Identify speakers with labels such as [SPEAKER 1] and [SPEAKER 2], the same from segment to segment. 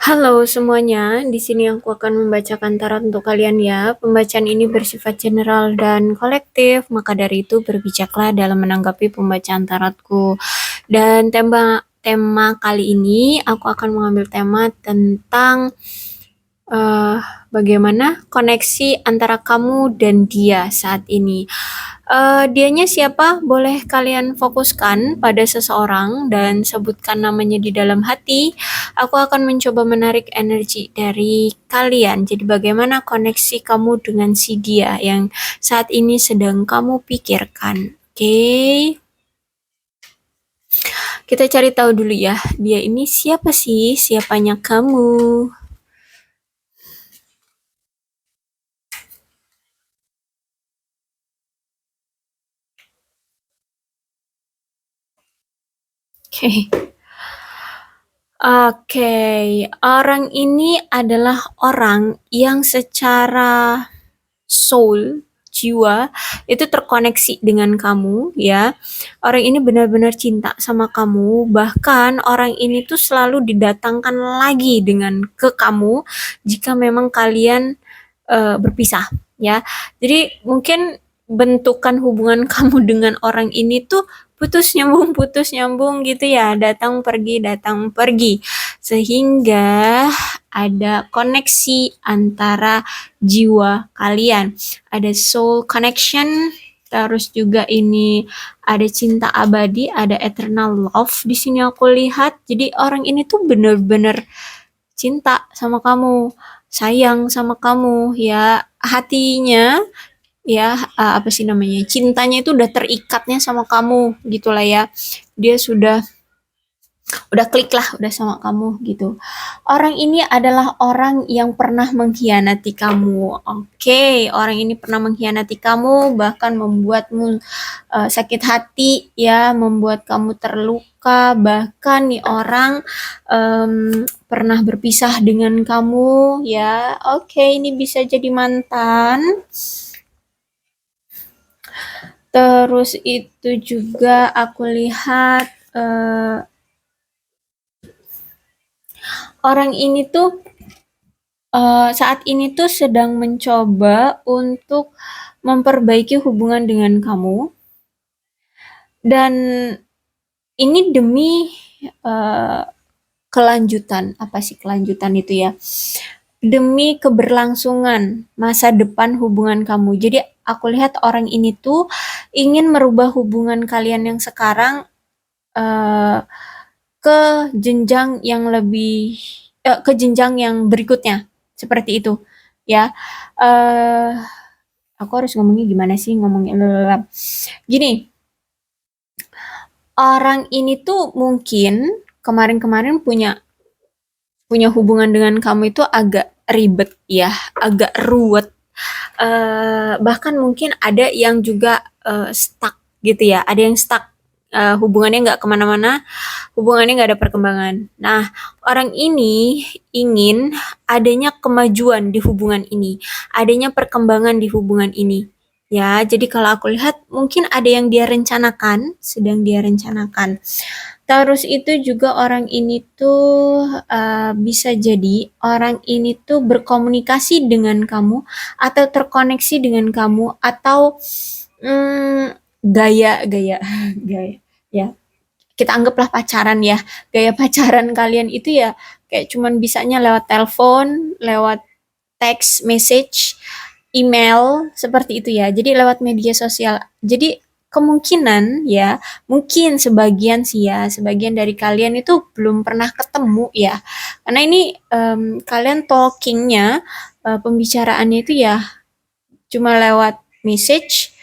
[SPEAKER 1] Halo semuanya, di sini aku akan membacakan tarot untuk kalian ya. Pembacaan ini bersifat general dan kolektif, maka dari itu berbijaklah dalam menanggapi pembacaan tarotku. Dan tema kali ini aku akan mengambil tema tentang eh, bagaimana koneksi antara kamu dan dia saat ini. Dianya siapa? Boleh kalian fokuskan pada seseorang dan sebutkan namanya di dalam hati. Aku akan mencoba menarik energi dari kalian. Jadi bagaimana koneksi kamu dengan si dia yang saat ini sedang kamu pikirkan. Oke, kita cari tahu dulu ya. Dia ini siapa sih? Siapanya kamu? Oke. Oke, orang ini adalah orang yang secara soul, jiwa, itu terkoneksi dengan kamu ya. Orang ini benar-benar cinta sama kamu, bahkan orang ini tuh selalu didatangkan lagi dengan ke kamu jika memang kalian berpisah ya. Jadi mungkin bentukan hubungan kamu dengan orang ini tuh putus nyambung gitu ya, datang pergi, sehingga ada koneksi antara jiwa kalian, ada soul connection, terus juga ini ada cinta abadi, ada eternal love di sini aku lihat. Jadi orang ini tuh bener-bener cinta sama kamu, sayang sama kamu ya, hatinya ya, apa sih namanya, cintanya itu udah terikatnya sama kamu gitulah ya. Dia udah klik lah, udah sama kamu gitu. Orang ini adalah orang yang pernah mengkhianati kamu. Oke, orang ini pernah mengkhianati kamu, bahkan membuatmu sakit hati ya, membuat kamu terluka. Bahkan nih orang pernah berpisah dengan kamu ya. Oke, ini bisa jadi mantan. Terus itu juga aku lihat orang ini tuh saat ini tuh sedang mencoba untuk memperbaiki hubungan dengan kamu, dan ini demi uh, kelanjutan, apa sih kelanjutan itu ya, demi keberlangsungan masa depan hubungan kamu. Jadi aku lihat orang ini tuh ingin merubah hubungan kalian yang sekarang uh, ke jenjang yang lebih, ke jenjang yang berikutnya, seperti itu ya. eh aku harus ngomongnya gimana sih, ngomongnya gini. Orang ini tuh mungkin kemarin-kemarin punya punya hubungan dengan kamu itu agak ribet ya, agak ruwet. Bahkan mungkin ada yang juga stuck gitu ya, ada yang stuck, hubungannya nggak kemana-mana, hubungannya nggak ada perkembangan. Nah, orang ini ingin adanya kemajuan di hubungan ini, adanya perkembangan di hubungan ini. Ya, jadi kalau aku lihat mungkin ada yang dia rencanakan, sedang dia rencanakan. Terus itu juga orang ini tuh bisa jadi orang ini tuh berkomunikasi dengan kamu atau terkoneksi dengan kamu, atau gaya-gaya gaya ya, kita anggaplah pacaran ya. Gaya pacaran kalian itu ya kayak cuman bisanya lewat telepon, lewat text message, email, seperti itu ya. Jadi lewat media sosial. Jadi kemungkinan ya, mungkin sebagian sih ya, sebagian dari kalian itu belum pernah ketemu ya. Karena ini kalian talkingnya, pembicaraannya itu ya cuma lewat message,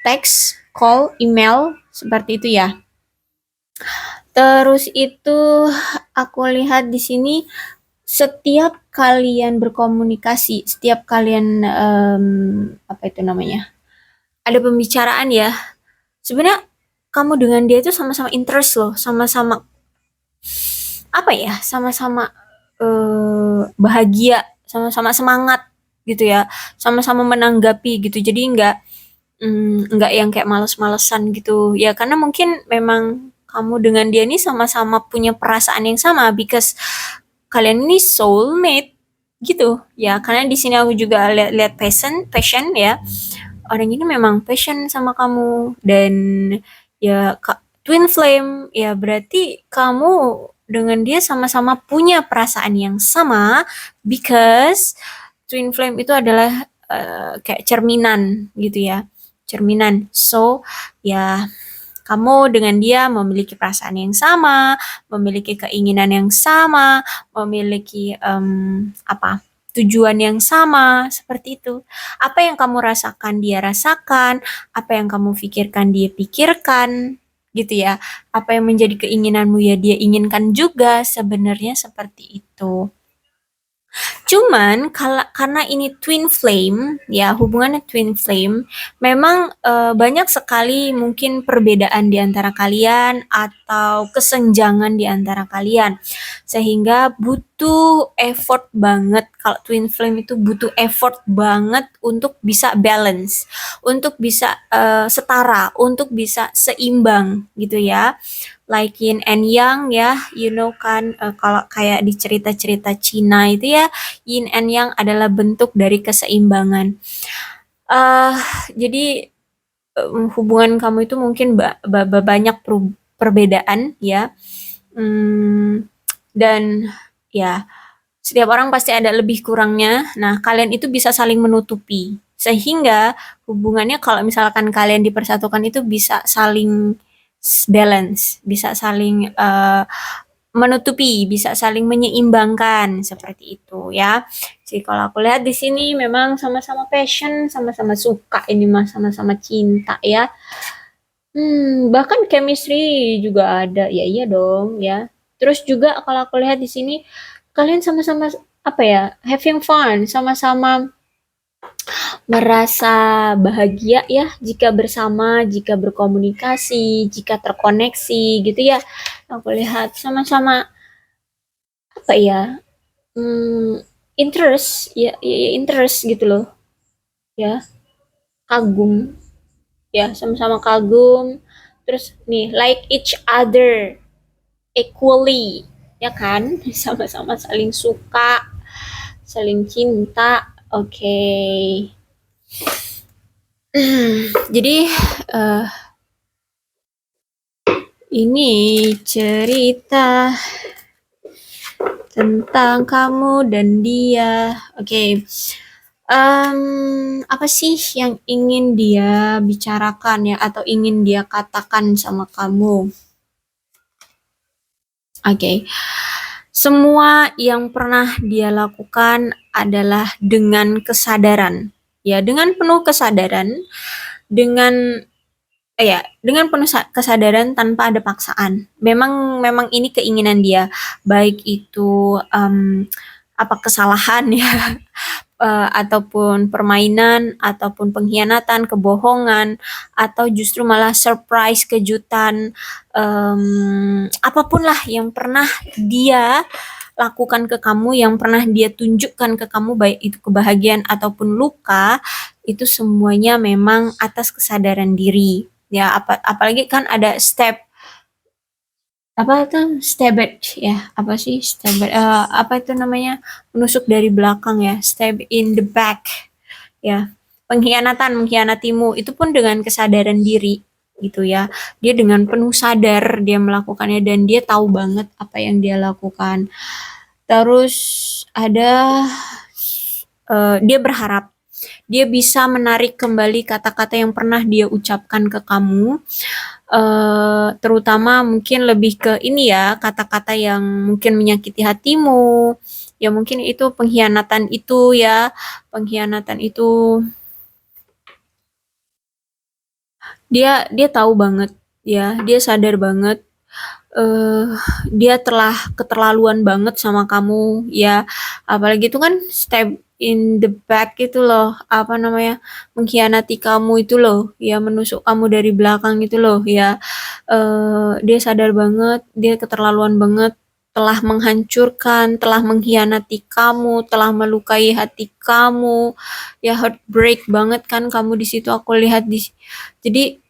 [SPEAKER 1] text, call, email, seperti itu ya. Terus itu aku lihat di sini setiap kalian berkomunikasi, setiap kalian apa itu namanya, ada pembicaraan ya. Sebenarnya kamu dengan dia itu sama-sama interest loh, sama-sama apa ya, sama-sama bahagia, sama-sama semangat gitu ya, sama-sama menanggapi gitu. Jadi nggak yang kayak males-malesan gitu ya, karena mungkin memang kamu dengan dia ini sama-sama punya perasaan yang sama, because kalian ini soulmate gitu ya, karena di sini aku juga lihat passion ya, orang ini memang passion sama kamu. Dan ya twin flame ya, berarti kamu dengan dia sama-sama punya perasaan yang sama, because twin flame itu adalah kayak cerminan gitu ya, cerminan. So ya, kamu dengan dia memiliki perasaan yang sama, memiliki keinginan yang sama, memiliki apa, tujuan yang sama, seperti itu. Apa yang kamu rasakan dia rasakan, apa yang kamu pikirkan dia pikirkan, gitu ya. Apa yang menjadi keinginanmu ya dia inginkan juga, sebenarnya seperti itu. Cuman karena ini twin flame ya, hubungannya twin flame, memang banyak sekali mungkin perbedaan di antara kalian atau kesenjangan di antara kalian. Sehingga butuh effort banget, kalau twin flame itu butuh effort banget untuk bisa balance, untuk bisa setara, untuk bisa seimbang gitu ya. Like yin and yang ya, you know kan, kalau kayak di cerita-cerita Cina itu ya, yin and yang adalah bentuk dari keseimbangan. Jadi hubungan kamu itu mungkin banyak perbedaan ya. Dan ya, setiap orang pasti ada lebih kurangnya. Nah, kalian itu bisa saling menutupi. Sehingga hubungannya kalau misalkan kalian dipersatukan itu bisa saling balance, bisa saling menutupi, bisa saling menyeimbangkan, seperti itu ya. Jadi kalau aku lihat di sini memang sama-sama passion, sama-sama suka ini mah, sama-sama cinta ya. Bahkan chemistry juga ada. Ya iya dong ya. Terus juga kalau aku lihat di sini kalian sama-sama apa ya, having fun, sama-sama merasa bahagia ya jika bersama, jika berkomunikasi, jika terkoneksi gitu ya. Aku lihat sama-sama apa ya, interest ya, interest gitu loh ya, kagum ya, sama-sama kagum. Terus nih, like each other equally ya kan, sama-sama saling suka, saling cinta. Oke. Jadi ini cerita tentang kamu dan dia. Oke. Apa sih yang ingin dia bicarakan ya, atau ingin dia katakan sama kamu? Oke. Semua yang pernah dia lakukan adalah dengan kesadaran. Ya, dengan penuh kesadaran, dengan dengan penuh kesadaran tanpa ada paksaan. Memang ini keinginan dia, baik itu apa kesalahan ya, ataupun permainan, ataupun pengkhianatan, kebohongan, atau justru malah surprise, kejutan, apapun lah yang pernah dia lakukan ke kamu, yang pernah dia tunjukkan ke kamu, baik itu kebahagiaan ataupun luka, itu semuanya memang atas kesadaran diri. Ya, apalagi kan ada step apa itu, stab ya, apa sih stab, apa itu namanya, menusuk dari belakang ya, stab in the back ya, mengkhianatimu itu pun dengan kesadaran diri gitu ya. Dia dengan penuh sadar dia melakukannya, dan dia tahu banget apa yang dia lakukan. Terus ada dia berharap dia bisa menarik kembali kata-kata yang pernah dia ucapkan ke kamu, terutama mungkin lebih ke ini ya, kata-kata yang mungkin menyakiti hatimu, ya mungkin itu pengkhianatan itu ya, pengkhianatan itu dia tahu banget ya, dia sadar banget, dia telah keterlaluan banget sama kamu ya, apalagi itu kan stab in the back itu loh, apa namanya, mengkhianati kamu itu loh ya, menusuk kamu dari belakang itu loh ya. Dia sadar banget, dia keterlaluan banget, telah menghancurkan, telah mengkhianati kamu, telah melukai hati kamu, ya heartbreak banget kan kamu di situ, aku lihat jadi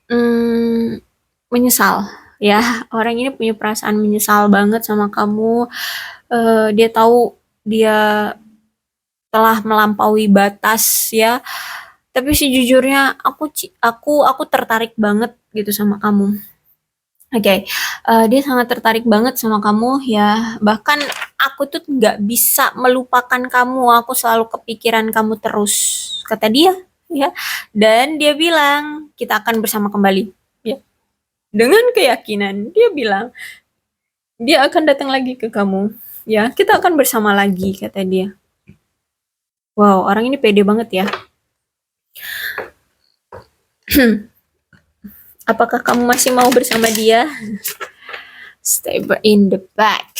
[SPEAKER 1] menyesal ya. Orang ini punya perasaan menyesal banget sama kamu. Dia tahu dia telah melampaui batas ya. Tapi sejujurnya aku tertarik banget gitu sama kamu. Oke, dia sangat tertarik banget sama kamu ya. Bahkan aku tuh nggak bisa melupakan kamu. Aku selalu kepikiran kamu terus, kata dia ya. Dan dia bilang kita akan bersama kembali. Ya, dengan keyakinan dia bilang dia akan datang lagi ke kamu. Ya, kita akan bersama lagi, kata dia. Wow, orang ini pede banget ya. Apakah kamu masih mau bersama dia? Stay in the back.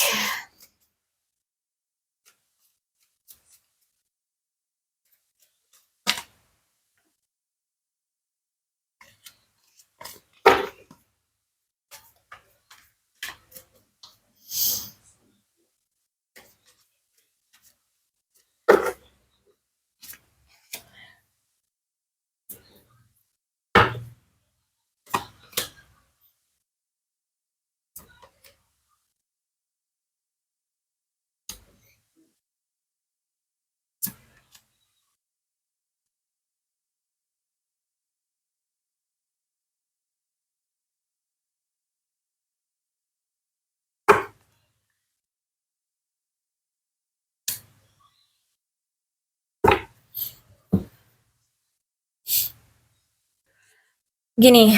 [SPEAKER 1] Gini,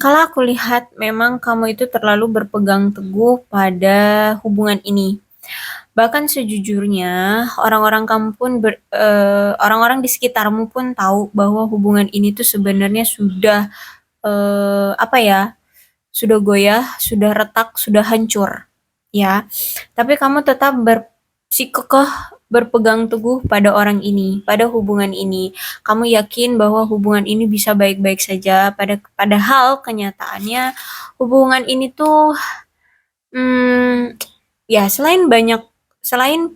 [SPEAKER 1] kalau aku lihat memang kamu itu terlalu berpegang teguh pada hubungan ini. Bahkan sejujurnya orang-orang kamu pun orang-orang di sekitarmu pun tahu bahwa hubungan ini tuh sebenarnya sudah apa ya? Sudah goyah, sudah retak, sudah hancur, ya. Tapi kamu tetap bersikukuh berpegang teguh pada orang ini, pada hubungan ini. Kamu yakin bahwa hubungan ini bisa baik-baik saja, padahal kenyataannya hubungan ini tuh, ya selain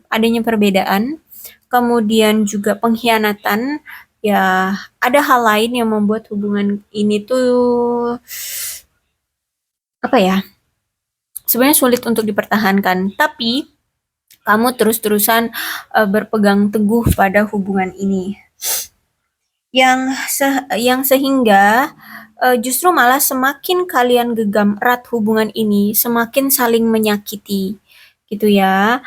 [SPEAKER 1] adanya perbedaan, kemudian juga pengkhianatan, ya ada hal lain yang membuat hubungan ini tuh apa ya? Sebenarnya sulit untuk dipertahankan, tapi kamu terus-terusan berpegang teguh pada hubungan ini. Yang sehingga justru malah semakin kalian genggam erat hubungan ini, semakin saling menyakiti, gitu ya.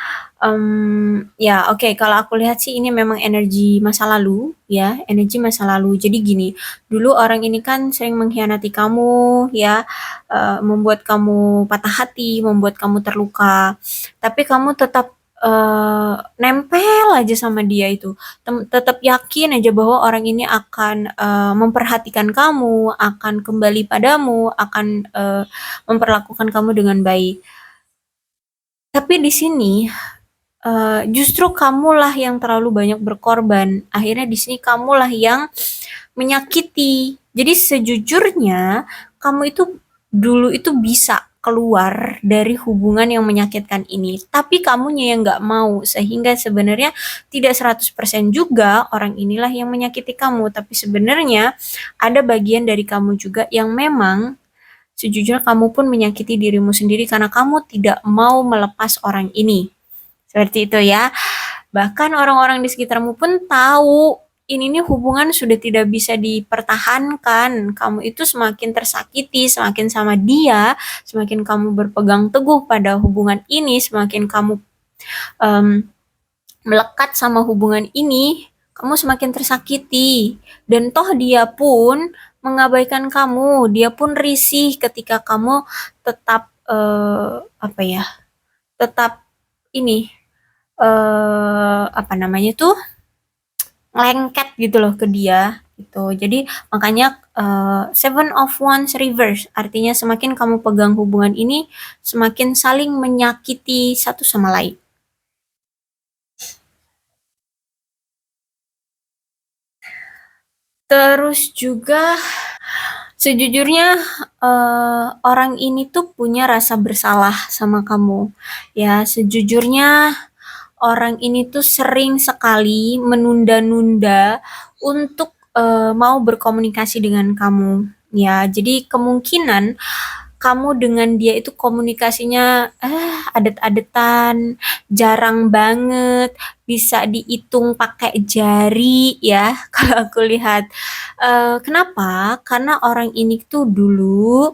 [SPEAKER 1] Ya oke, kalau aku lihat sih ini memang energi masa lalu, ya, energi masa lalu. Jadi gini, dulu orang ini kan sering mengkhianati kamu, ya, membuat kamu patah hati, membuat kamu terluka, tapi kamu tetap nempel aja sama dia itu. Tetap yakin aja bahwa orang ini akan memperhatikan kamu, akan kembali padamu, akan memperlakukan kamu dengan baik. Tapi di sini justru kamulah yang terlalu banyak berkorban. Akhirnya di sini kamulah yang menyakiti. Jadi sejujurnya kamu itu dulu itu bisa keluar dari hubungan yang menyakitkan ini, tapi kamunya yang nggak mau, sehingga sebenarnya tidak 100% juga orang inilah yang menyakiti kamu, tapi sebenarnya ada bagian dari kamu juga yang memang sejujurnya kamu pun menyakiti dirimu sendiri karena kamu tidak mau melepas orang ini. Seperti itu ya. Bahkan orang-orang di sekitarmu pun tahu ini nih hubungan sudah tidak bisa dipertahankan. Kamu itu semakin tersakiti, semakin sama dia, semakin kamu berpegang teguh pada hubungan ini, semakin kamu melekat sama hubungan ini, kamu semakin tersakiti. Dan toh dia pun mengabaikan kamu, dia pun risih ketika kamu tetap apa ya? Tetap ini apa namanya tuh, lengket gitu loh ke dia gitu. Jadi makanya Seven of Wands reverse, artinya semakin kamu pegang hubungan ini, semakin saling menyakiti satu sama lain. Terus juga sejujurnya orang ini tuh punya rasa bersalah sama kamu. Ya, sejujurnya orang ini tuh sering sekali menunda-nunda untuk mau berkomunikasi dengan kamu, ya. Jadi kemungkinan kamu dengan dia itu komunikasinya adet-adetan, jarang banget, bisa dihitung pakai jari ya kalau aku lihat. Kenapa? Karena orang ini tuh dulu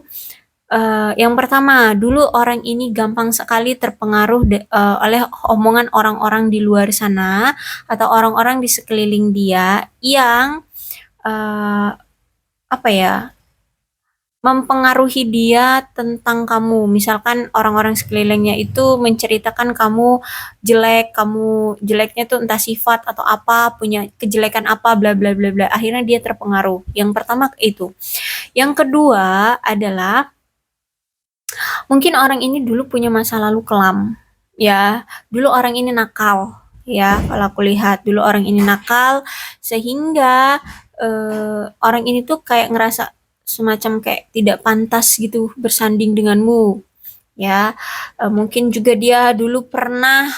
[SPEAKER 1] yang pertama, dulu orang ini gampang sekali terpengaruh oleh omongan orang-orang di luar sana atau orang-orang di sekeliling dia yang eee, apa ya, mempengaruhi dia tentang kamu. Misalkan orang-orang sekelilingnya itu menceritakan kamu jelek, kamu jeleknya tuh entah sifat atau apa, punya kejelekan apa, bla bla bla bla. Akhirnya dia terpengaruh. Yang pertama itu. Yang kedua adalah mungkin orang ini dulu punya masa lalu kelam, ya. Dulu orang ini nakal, ya. Kalau aku lihat dulu orang ini nakal, sehingga orang ini tuh kayak ngerasa semacam kayak tidak pantas gitu bersanding denganmu, ya. Mungkin juga dia dulu pernah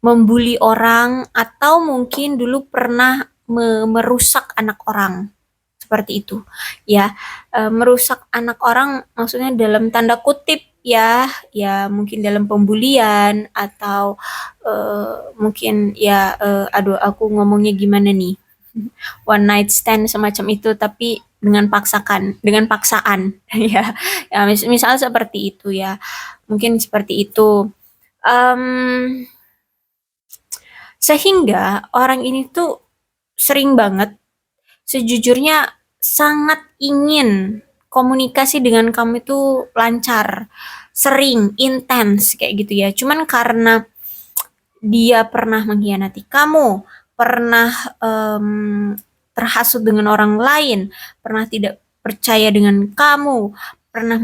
[SPEAKER 1] membuli orang atau mungkin dulu pernah merusak anak orang. Seperti itu, ya. Merusak anak orang maksudnya dalam tanda kutip ya, ya mungkin dalam pembulian atau, mungkin ya, aduh aku ngomongnya gimana nih, one night stand semacam itu tapi dengan paksaan ya. Ya misal seperti itu ya, mungkin seperti itu. Mmm, Sehingga orang ini tuh sering banget sejujurnya sangat ingin komunikasi dengan kamu itu lancar, sering, intens kayak gitu ya. Cuman karena dia pernah mengkhianati kamu, pernah terhasut dengan orang lain, pernah tidak percaya dengan kamu, pernah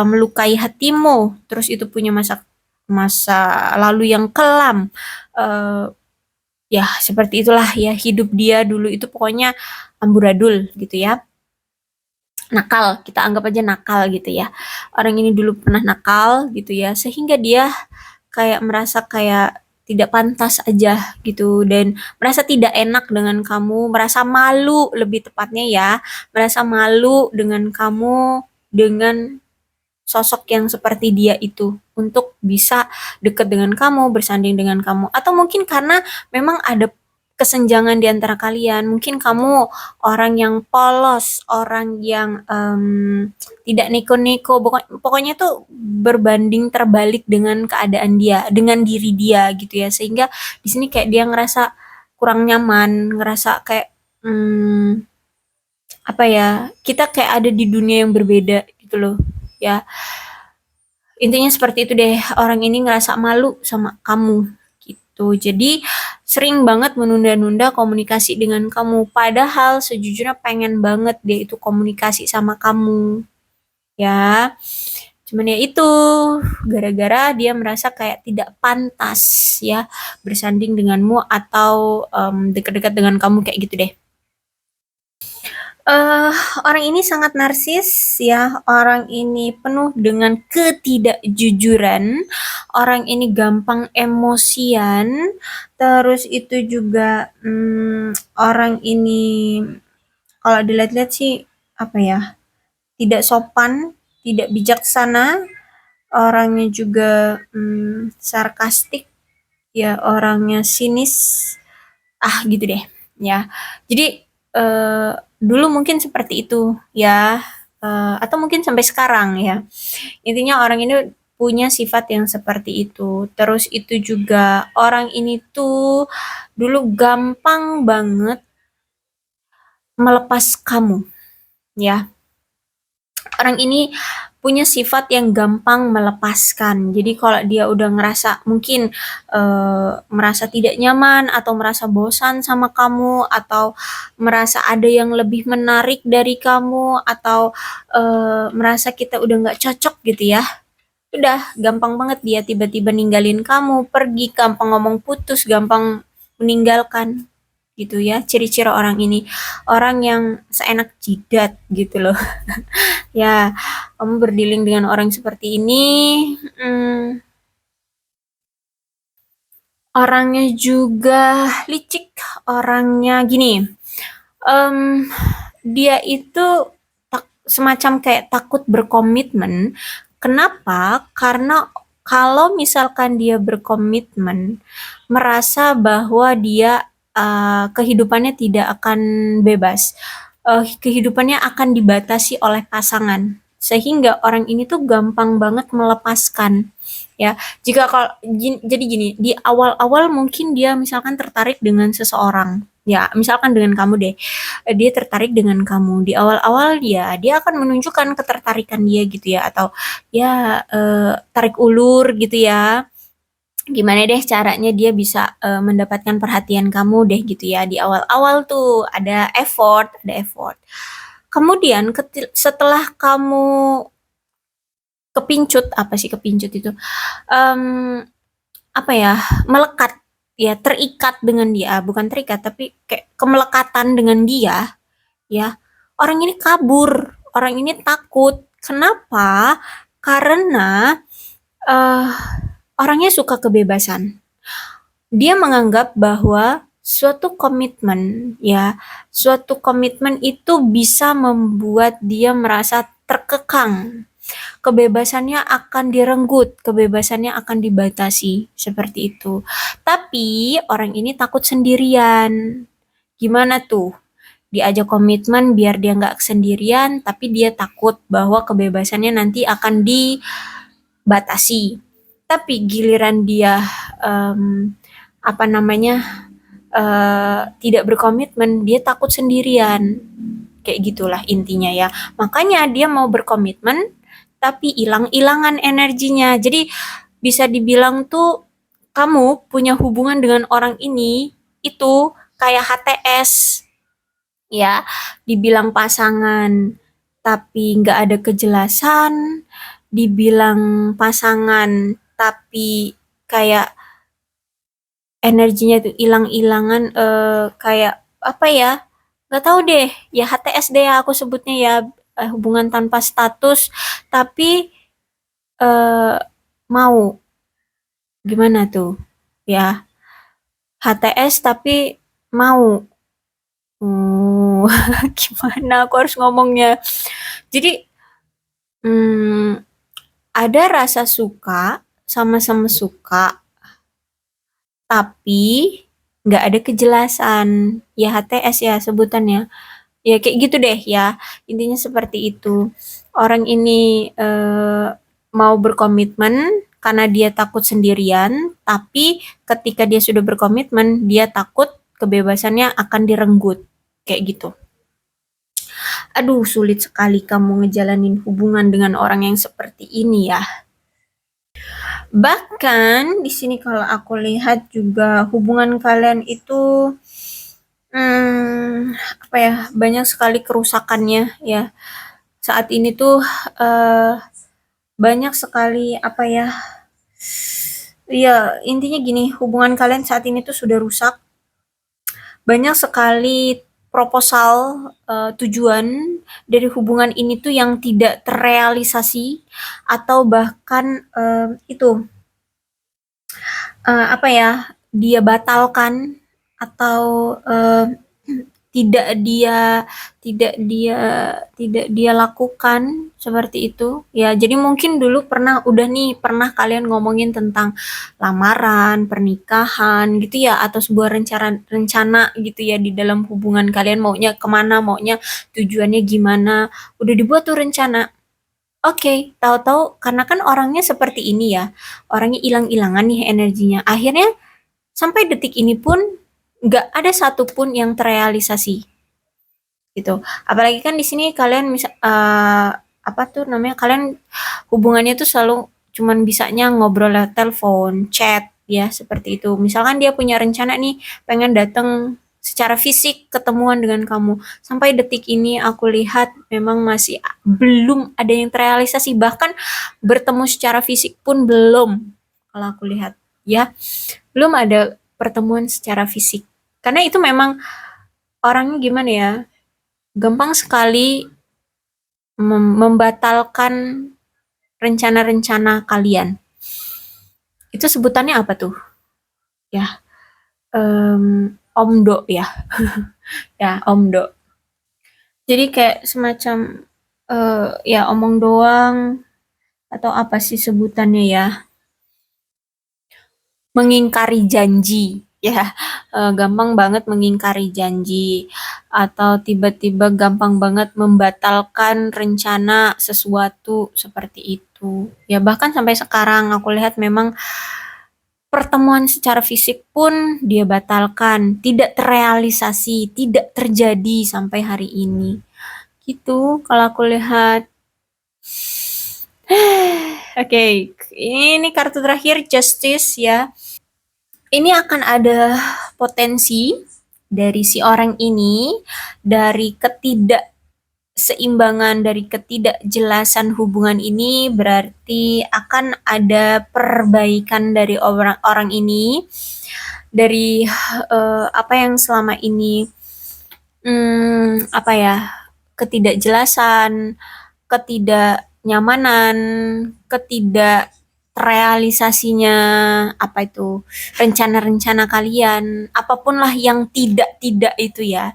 [SPEAKER 1] melukai hatimu, terus itu punya masa masa lalu yang kelam. eh, Ya seperti itulah ya hidup dia dulu itu pokoknya amburadul gitu ya. Nakal, kita anggap aja nakal gitu ya. Orang ini dulu pernah nakal gitu ya, sehingga dia kayak merasa kayak tidak pantas aja gitu dan merasa tidak enak dengan kamu, merasa malu lebih tepatnya ya, merasa malu dengan kamu, dengan sosok yang seperti dia itu untuk bisa dekat dengan kamu, bersanding dengan kamu. Atau mungkin karena memang ada kesenjangan di antara kalian. Mungkin kamu orang yang polos, orang yang tidak neko-neko, pokoknya tuh berbanding terbalik dengan keadaan dia, dengan diri dia gitu ya. Sehingga di sini kayak dia ngerasa kurang nyaman, ngerasa kayak apa ya, kita kayak ada di dunia yang berbeda gitu loh ya. Intinya seperti itu deh, orang ini ngerasa malu sama kamu gitu. Jadi sering banget menunda-nunda komunikasi dengan kamu, padahal sejujurnya pengen banget dia itu komunikasi sama kamu, ya. Cuman ya itu, gara-gara dia merasa kayak tidak pantas ya bersanding denganmu atau dekat-dekat dengan kamu kayak gitu deh. Eh, Orang ini sangat narsis ya, orang ini penuh dengan ketidakjujuran, orang ini gampang emosian, terus itu juga orang ini kalau dilihat-lihat sih apa ya, tidak sopan, tidak bijaksana, orangnya juga sarkastik, ya orangnya sinis, gitu deh ya. Jadi dulu mungkin seperti itu ya, atau mungkin sampai sekarang ya. Intinya orang ini punya sifat yang seperti itu. Terus itu juga orang ini tuh dulu gampang banget melepas kamu ya. Orang ini punya sifat yang gampang melepaskan. Jadi kalau dia udah ngerasa mungkin merasa tidak nyaman atau merasa bosan sama kamu atau merasa ada yang lebih menarik dari kamu atau merasa kita udah nggak cocok gitu ya. Udah gampang banget dia tiba-tiba ninggalin kamu, pergi, gampang ngomong putus, gampang meninggalkan gitu ya. Ciri-ciri orang ini orang yang seenak jidat gitu loh. Ya, kamu berdealing dengan orang seperti ini, mmm, orangnya juga licik, orangnya gini, mmm, dia itu semacam kayak takut berkomitmen. Kenapa? Karena kalau misalkan dia berkomitmen, merasa bahwa dia kehidupannya tidak akan bebas. Kehidupannya akan dibatasi oleh pasangan. Sehingga orang ini tuh gampang banget melepaskan. Ya, jadi gini, di awal-awal mungkin dia misalkan tertarik dengan seseorang. Ya, misalkan dengan kamu deh. Dia tertarik dengan kamu. Di awal-awal dia akan menunjukkan ketertarikan dia gitu ya, atau ya tarik ulur gitu ya. Gimana deh caranya dia bisa mendapatkan perhatian kamu deh gitu ya. Di awal-awal tuh ada effort. Kemudian setelah kamu kepincut, apa sih kepincut itu? Em, apa ya? Melekat, ya terikat dengan dia, bukan terikat tapi kayak kemelekatan dengan dia, ya. Orang ini kabur, orang ini takut. Kenapa? Karena eh orangnya suka kebebasan. Dia menganggap bahwa suatu komitmen itu bisa membuat dia merasa terkekang. Kebebasannya akan direnggut, kebebasannya akan dibatasi, seperti itu. Tapi orang ini takut sendirian. Gimana tuh? Diajak komitmen biar dia nggak sendirian, tapi dia takut bahwa kebebasannya nanti akan dibatasi. Tapi giliran dia em, apa namanya tidak berkomitmen, dia takut sendirian. Kayak gitulah intinya ya. Makanya dia mau berkomitmen, tapi hilang-hilangan energinya. Jadi bisa dibilang tuh kamu punya hubungan dengan orang ini itu kayak HTS, ya, dibilang pasangan tapi nggak ada kejelasan, dibilang pasangan tapi kayak energinya tuh hilang-hilangan, kayak apa ya, nggak tahu deh, ya HTS deh ya aku sebutnya ya, hubungan tanpa status, tapi eh, mau gimana tuh ya, HTS tapi mau. Gimana aku harus ngomongnya, jadi hmm, ada rasa suka, sama-sama suka, tapi nggak ada kejelasan. Ya HTS ya sebutannya. Ya kayak gitu deh ya. Intinya seperti itu. Orang ini mau berkomitmen karena dia takut sendirian, tapi ketika dia sudah berkomitmen, dia takut kebebasannya akan direnggut. Kayak gitu. Aduh, sulit sekali kamu ngejalanin hubungan dengan orang yang seperti ini ya. Bahkan di sini kalau aku lihat juga hubungan kalian itu apa ya, banyak sekali kerusakannya ya. Saat ini tuh eh, banyak sekali apa ya? Ya, intinya gini, hubungan kalian saat ini tuh sudah rusak. Banyak sekali proposal tujuan dari hubungan ini tuh yang tidak terrealisasi, atau bahkan itu apa ya, dia batalkan, atau tidak dia tidak dia tidak dia lakukan seperti itu ya. Jadi mungkin dulu pernah kalian ngomongin tentang lamaran, pernikahan gitu ya, atau sebuah rencana rencana gitu ya, di dalam hubungan kalian maunya kemana, maunya tujuannya gimana, udah dibuat tuh rencana. Oke, tahu-tahu karena kan orangnya seperti ini ya, orangnya hilang-hilangan nih energinya. Akhirnya sampai detik ini pun nggak ada satupun yang terrealisasi gitu. Apalagi kan di sini kalian apa tuh namanya, kalian hubungannya tuh selalu cuman bisanya ngobrol lewat telepon, chat ya seperti itu. Misalkan dia punya rencana nih pengen datang secara fisik ketemuan dengan kamu. Sampai detik ini aku lihat memang masih belum ada yang terrealisasi, bahkan bertemu secara fisik pun belum, kalau aku lihat ya. Belum ada pertemuan secara fisik. Karena itu memang orangnya gimana ya, gampang sekali membatalkan rencana-rencana kalian. Itu sebutannya apa tuh? Ya, omdo ya. Ya, omdo. Jadi kayak semacam ya omong doang atau apa sih sebutannya ya? Mengingkari janji ya, gampang banget mengingkari janji atau tiba-tiba gampang banget membatalkan rencana sesuatu seperti itu. Ya bahkan sampai sekarang aku lihat memang pertemuan secara fisik pun dia batalkan, tidak terrealisasi, tidak terjadi sampai hari ini. Gitu kalau aku lihat. Oke, ini kartu terakhir Justice ya. Ini akan ada potensi dari si orang ini, dari ketidakseimbangan, dari ketidakjelasan hubungan ini berarti akan ada perbaikan dari orang-orang ini, dari apa yang selama ini apa ya, ketidakjelasan, ketidaknyamanan, ketidakrealisasinya, apa itu, rencana-rencana kalian, apapun lah yang tidak itu ya,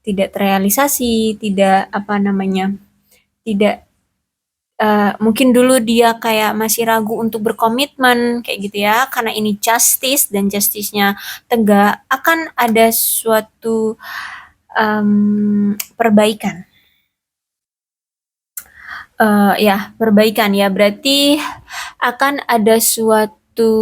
[SPEAKER 1] tidak terrealisasi, tidak apa namanya, tidak mungkin dulu dia kayak masih ragu untuk berkomitmen kayak gitu ya, karena ini justice dan justice-nya tegak, akan ada suatu perbaikan. Ya, perbaikan ya. Berarti akan ada suatu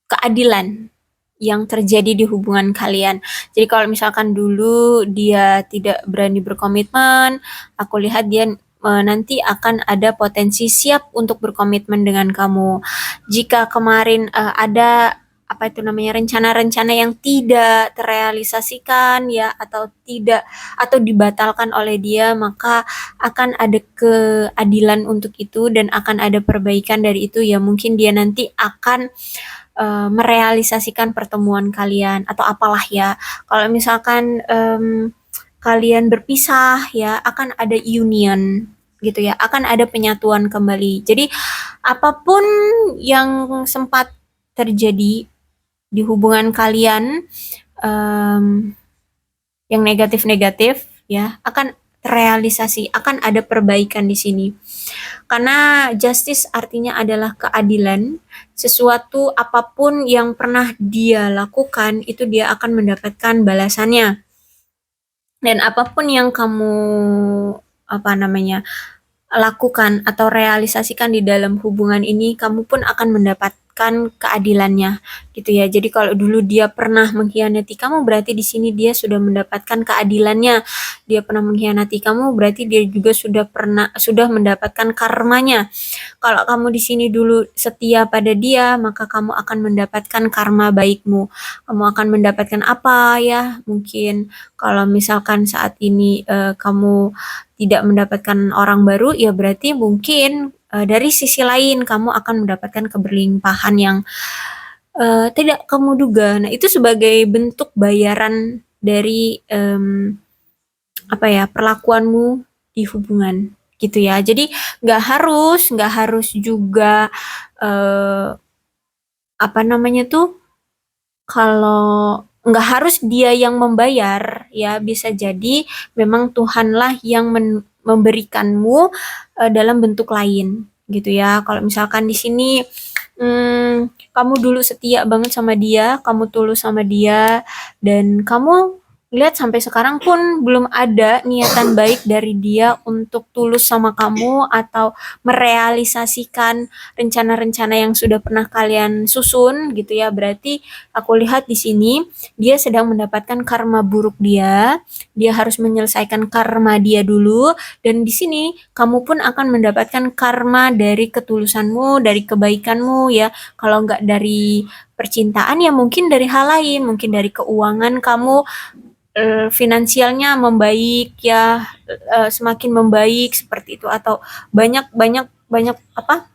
[SPEAKER 1] keadilan yang terjadi di hubungan kalian. Jadi kalau misalkan dulu dia tidak berani berkomitmen, aku lihat dia nanti akan ada potensi siap untuk berkomitmen dengan kamu. Jika kemarin ada apa itu namanya rencana-rencana yang tidak terrealisasikan ya atau tidak atau dibatalkan oleh dia, maka akan ada keadilan untuk itu dan akan ada perbaikan dari itu ya. Mungkin dia nanti akan merealisasikan pertemuan kalian atau apalah ya. Kalau misalkan kalian berpisah ya, akan ada union gitu ya, akan ada penyatuan kembali. Jadi apapun yang sempat terjadi di hubungan kalian yang negatif-negatif ya akan terrealisasi, akan ada perbaikan di sini. Karena justice artinya adalah keadilan, sesuatu apapun yang pernah dia lakukan itu dia akan mendapatkan balasannya. Dan apapun yang kamu apa namanya lakukan atau realisasikan di dalam hubungan ini, kamu pun akan mendapatkan keadilannya, gitu ya. Jadi kalau dulu dia pernah mengkhianati kamu, berarti di sini dia sudah mendapatkan keadilannya. Dia pernah mengkhianati kamu, berarti dia juga sudah mendapatkan karmanya. Kalau kamu di sini dulu setia pada dia, maka kamu akan mendapatkan karma baikmu. Kamu akan mendapatkan apa ya? Mungkin kalau misalkan saat ini kamu tidak mendapatkan orang baru, ya berarti mungkin dari sisi lain kamu akan mendapatkan keberlimpahan yang tidak kamu duga. Nah, itu sebagai bentuk bayaran dari apa ya perlakuanmu di hubungan gitu ya. Jadi nggak harus juga apa namanya tuh kalau nggak harus dia yang membayar ya, bisa jadi memang Tuhanlah yang memberikanmu dalam bentuk lain gitu ya. Kalau misalkan di sini kamu dulu setia banget sama dia, kamu tulus sama dia, dan kamu lihat sampai sekarang pun belum ada niatan baik dari dia untuk tulus sama kamu atau merealisasikan rencana-rencana yang sudah pernah kalian susun gitu ya. Berarti aku lihat di sini dia sedang mendapatkan karma buruk dia. Dia harus menyelesaikan karma dia dulu, dan di sini kamu pun akan mendapatkan karma dari ketulusanmu, dari kebaikanmu ya. Kalau nggak dari percintaan ya mungkin dari hal lain, mungkin dari keuangan kamu finansialnya membaik ya, semakin membaik seperti itu, atau banyak banyak banyak apa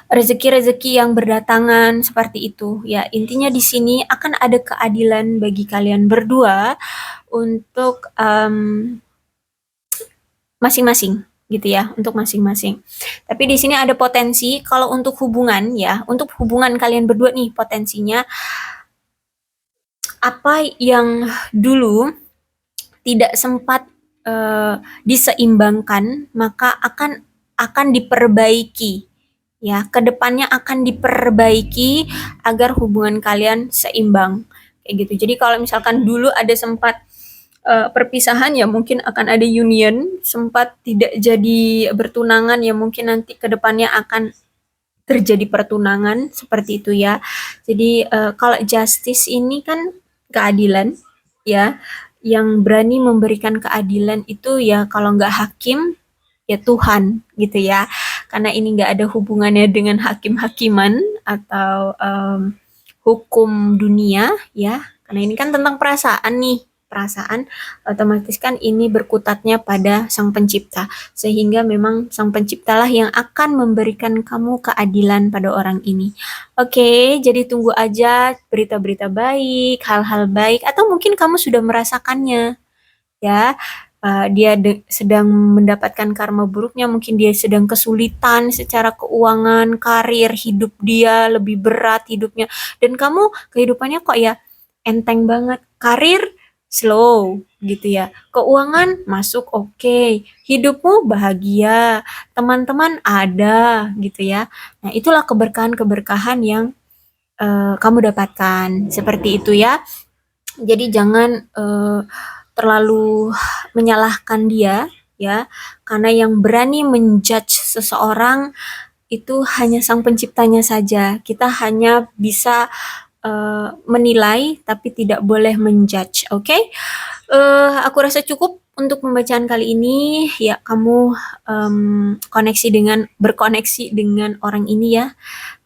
[SPEAKER 1] rezeki-rezeki yang berdatangan seperti itu ya. Intinya di sini akan ada keadilan bagi kalian berdua untuk masing-masing gitu ya, untuk masing-masing. Tapi di sini ada potensi kalau untuk hubungan ya, untuk hubungan kalian berdua nih potensinya apa yang dulu tidak sempat diseimbangkan, maka akan diperbaiki. Ya, kedepannya akan diperbaiki agar hubungan kalian seimbang. Kayak gitu. Jadi kalau misalkan dulu ada sempat perpisahan ya mungkin akan ada union, sempat tidak jadi bertunangan ya mungkin nanti kedepannya akan terjadi pertunangan seperti itu ya. Jadi kalau justice ini kan keadilan ya, yang berani memberikan keadilan itu ya kalau nggak hakim ya Tuhan gitu ya. Karena ini nggak ada hubungannya dengan hakim-hakiman atau hukum dunia ya. Karena ini kan tentang perasaan nih. Perasaan otomatis kan ini berkutatnya pada Sang Pencipta. Sehingga memang Sang Penciptalah yang akan memberikan kamu keadilan pada orang ini. Oke, jadi tunggu aja berita-berita baik, hal-hal baik, atau mungkin kamu sudah merasakannya ya. Dia sedang mendapatkan karma buruknya, mungkin dia sedang kesulitan secara keuangan, karir, hidup dia lebih berat hidupnya, dan kamu kehidupannya kok ya enteng banget, karir slow gitu ya, keuangan masuk oke, hidupmu bahagia, teman-teman ada gitu ya. Nah, itulah keberkahan-keberkahan yang kamu dapatkan seperti itu ya. Jadi jangan terlalu menyalahkan dia ya, karena yang berani menjudge seseorang itu hanya Sang Penciptanya saja. Kita hanya bisa menilai tapi tidak boleh menjudge. Oke? Aku rasa cukup untuk pembacaan kali ini ya. Kamu berkoneksi dengan orang ini ya.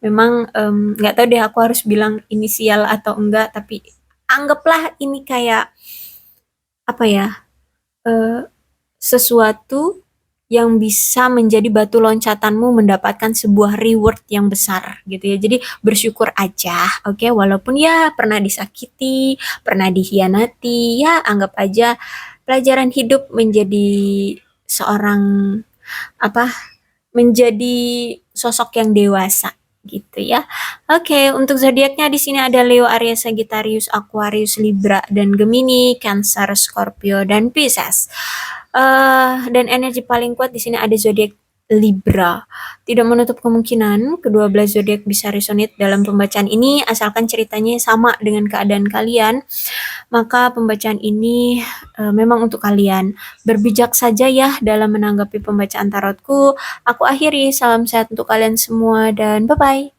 [SPEAKER 1] Memang nggak tahu deh aku harus bilang inisial atau enggak, tapi anggaplah ini kayak apa ya, sesuatu yang bisa menjadi batu loncatanmu mendapatkan sebuah reward yang besar gitu ya. Jadi bersyukur aja, oke? Walaupun ya pernah disakiti, pernah dikhianati, ya anggap aja pelajaran hidup menjadi seorang apa? Menjadi sosok yang dewasa gitu ya. Oke, untuk zodiaknya di sini ada Leo, Aries, Sagittarius, Aquarius, Libra, dan Gemini, Cancer, Scorpio, dan Pisces. Dan energi paling kuat di sini ada zodiak Libra. Tidak menutup kemungkinan kedua belas zodiak bisa resonate dalam pembacaan ini asalkan ceritanya sama dengan keadaan kalian. Maka pembacaan ini memang untuk kalian. Berbijak saja ya dalam menanggapi pembacaan tarotku. Aku akhiri, salam sehat untuk kalian semua dan bye-bye.